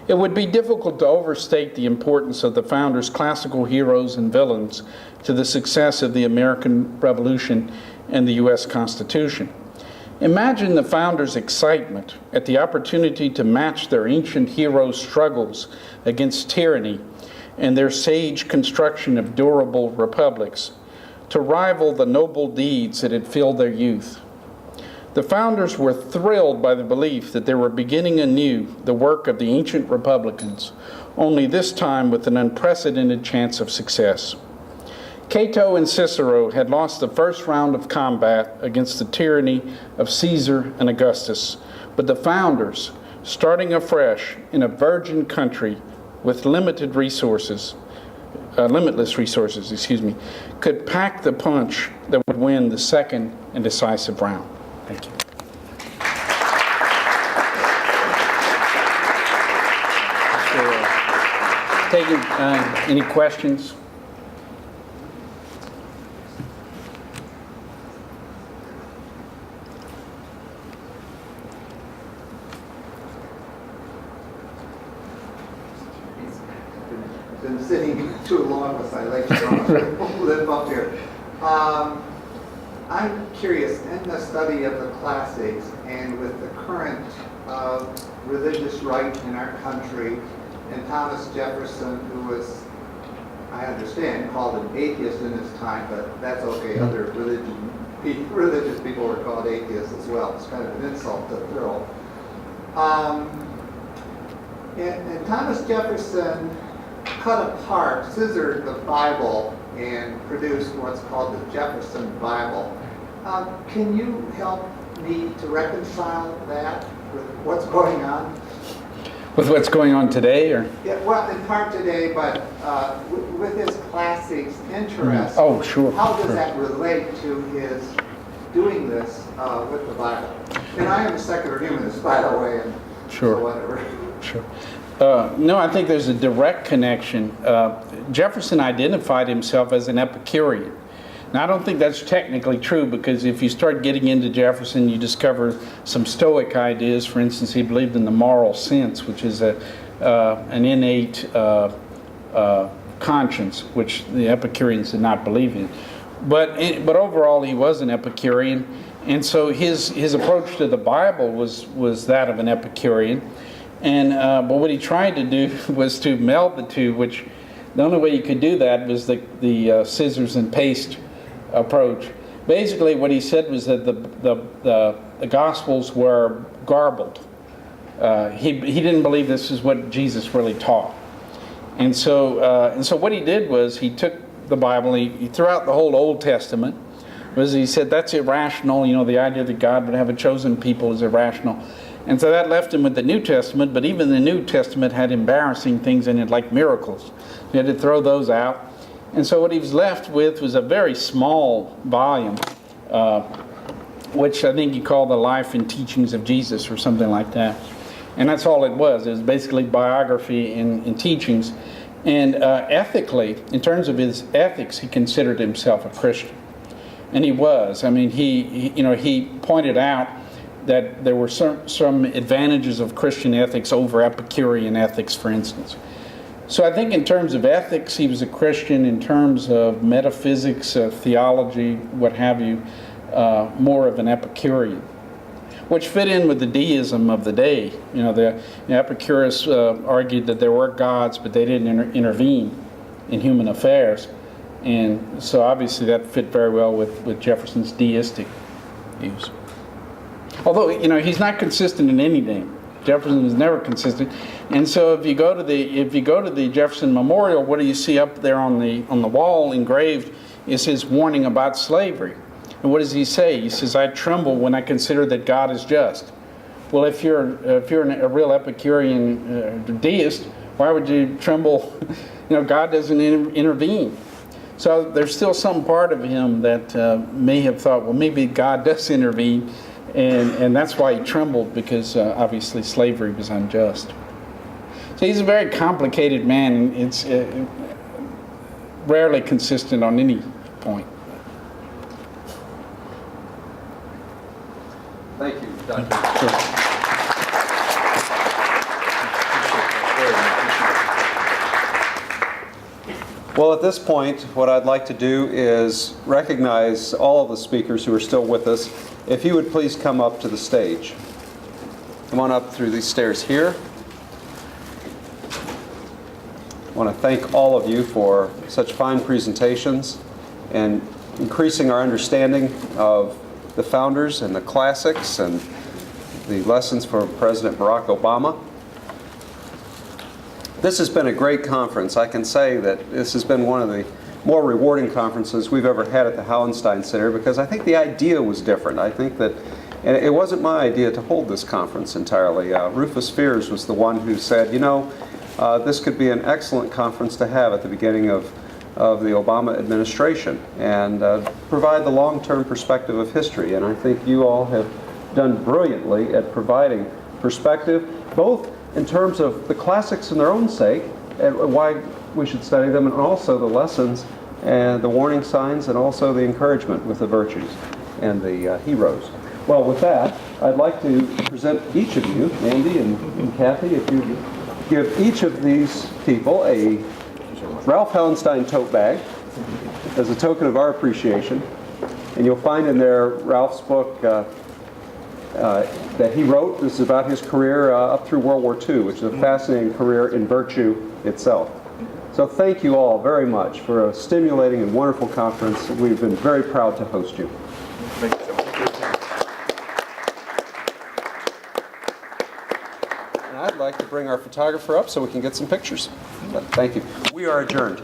It would be difficult to overstate the importance of the founders' classical heroes and villains to the success of the American Revolution and the U.S. Constitution. Imagine the founders' excitement at the opportunity to match their ancient heroes' struggles against tyranny and their sage construction of durable republics, to rival the noble deeds that had filled their youth. The founders were thrilled by the belief that they were beginning anew the work of the ancient republicans, only this time with an unprecedented chance of success. Cato and Cicero had lost the first round of combat against the tyranny of Caesar and Augustus, but the founders, starting afresh in a virgin country with limitless resources, could pack the punch that would win the second and decisive round. Thank you. Taking any questions? Been sitting too long as I like to live up here. I'm curious, in the study of the classics and with the current religious right in our country, and Thomas Jefferson, who was, I understand, called an atheist in his time, but that's okay. Other religious people were called atheists as well. It's kind of an insult to throw. And Thomas Jefferson cut apart, scissored the Bible and produced what's called the Jefferson Bible. Can you help me to reconcile that with what's going on? With what's going on today, or? Yeah, well, in part today, but with his classics interest. Oh, sure. How does that relate to his doing this with the Bible? And I am a secular humanist, by the way, and sure. So whatever. Sure. No, I think there's a direct connection. Jefferson identified himself as an Epicurean. Now, I don't think that's technically true, because if you start getting into Jefferson, you discover some Stoic ideas. For instance, he believed in the moral sense, which is an innate conscience, which the Epicureans did not believe in. But overall, he was an Epicurean, and so his approach to the Bible was that of an Epicurean. And but what he tried to do was to meld the two, which the only way you could do that was the scissors and paste approach. Basically, what he said was that the Gospels were garbled. He didn't believe this is what Jesus really taught, and so what he did was he took the Bible, he threw out the whole Old Testament. He said that's irrational. You know, the idea that God would have a chosen people is irrational. And so that left him with the New Testament, but even the New Testament had embarrassing things in it, like miracles. He had to throw those out. And so what he was left with was a very small volume, which I think he called The Life and Teachings of Jesus or something like that. And that's all it was. It was basically biography and teachings. And ethically, in terms of his ethics, he considered himself a Christian. And he was. I mean, he pointed out that there were some advantages of Christian ethics over Epicurean ethics, for instance. So I think in terms of ethics, he was a Christian. In terms of metaphysics, theology, what have you, more of an Epicurean, which fit in with the deism of the day. You know, the Epicurists argued that there were gods, but they didn't intervene in human affairs. And so obviously that fit very well with Jefferson's deistic views. Although, you know, he's not consistent in anything. Jefferson was never consistent. And so if you go to the Jefferson Memorial, what do you see up there on the wall engraved is his warning about slavery. And what does he say? He says, "I tremble when I consider that God is just." Well, if you're a real Epicurean deist, why would you tremble? You know, God doesn't intervene. So there's still some part of him that may have thought, well, maybe God does intervene. And that's why he trembled, because obviously slavery was unjust. So he's a very complicated man, and it's rarely consistent on any point. Thank you, Dr. Sure. Well, at this point, what I'd like to do is recognize all of the speakers who are still with us. If you would please come up to the stage. Come on up through these stairs here. I want to thank all of you for such fine presentations and increasing our understanding of the founders and the classics and the lessons for President Barack Obama. This has been a great conference. I can say that this has been one of the more rewarding conferences we've ever had at the Hauenstein Center, because I think the idea was different. I think that, and it wasn't my idea to hold this conference entirely. Rufus Fears was the one who said, you know, this could be an excellent conference to have at the beginning of the Obama administration and provide the long-term perspective of history. And I think you all have done brilliantly at providing perspective, both in terms of the classics in their own sake and why we should study them, and also the lessons and the warning signs, and also the encouragement with the virtues and the heroes. Well, with that, I'd like to present each of you, Andy and Kathy, if you give each of these people a Ralph Hauenstein tote bag as a token of our appreciation. And you'll find in there Ralph's book that he wrote. This is about his career up through World War II, which is a fascinating career in virtue itself. So thank you all very much for a stimulating and wonderful conference. We've been very proud to host you. Thank you so much. And I'd like to bring our photographer up so we can get some pictures. Thank you. We are adjourned.